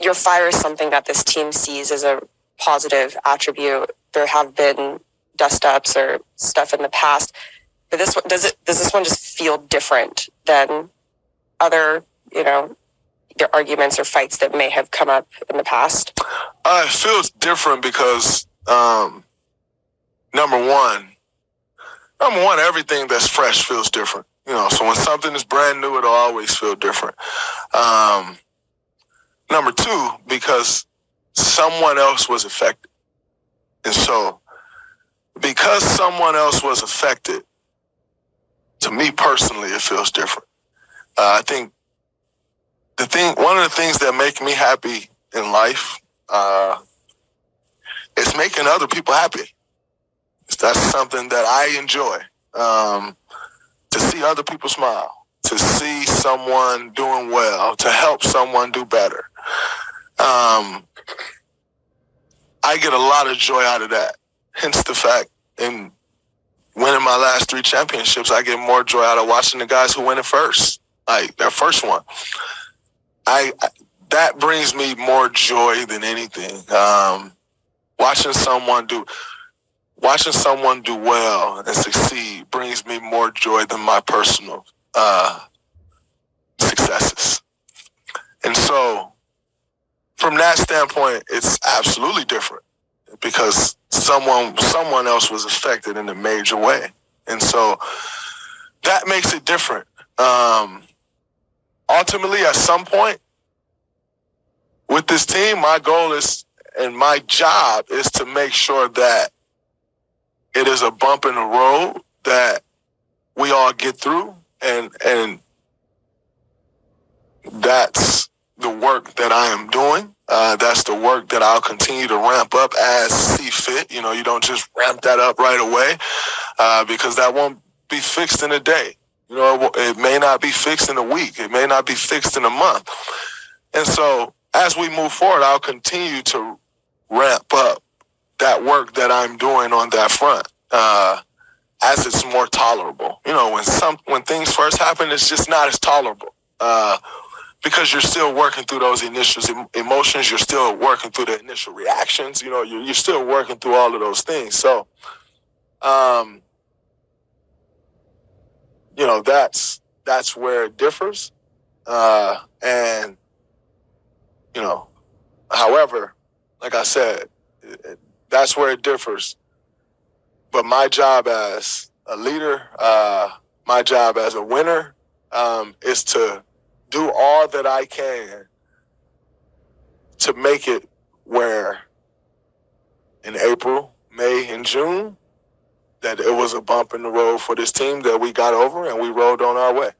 your fire is something that this team sees as a positive attribute. There have been dust-ups or stuff in the past, but this one, does this one just feel different than other, their arguments or fights that may have come up in the past? It feels different because, number one, everything that's fresh feels different. So when something is brand new, it'll always feel different. Number two, because someone else was affected. And so because someone else was affected, to me personally, it feels different. I think one of the things that make me happy in life is making other people happy. That's something that I enjoy. To see other people smile, to see someone doing well, to help someone do better. I get a lot of joy out of that. Hence the fact in winning my last 3 championships, I get more joy out of watching the guys who win it first, like their first one. That brings me more joy than anything. Watching someone do well and succeed brings me more joy than my personal successes. And so from that standpoint, it's absolutely different because someone else was affected in a major way. And so that makes it different. Ultimately, at some point with this team, my goal is, and my job is to make sure that it is a bump in the road that we all get through, and that's the work that I am doing. That's the work that I'll continue to ramp up as see fit. You don't just ramp that up right away because that won't be fixed in a day. It may not be fixed in a week. It may not be fixed in a month. And so as we move forward, I'll continue to ramp up that work that I'm doing on that front as it's more tolerable. When things first happen, it's just not as tolerable because you're still working through those initial emotions. You're still working through the initial reactions. You're still working through all of those things. So, that's where it differs. And, however, like I said, that's where it differs. But my job as a leader, my job as a winner, is to do all that I can to make it where in April, May, and June, that it was a bump in the road for this team that we got over and we rolled on our way.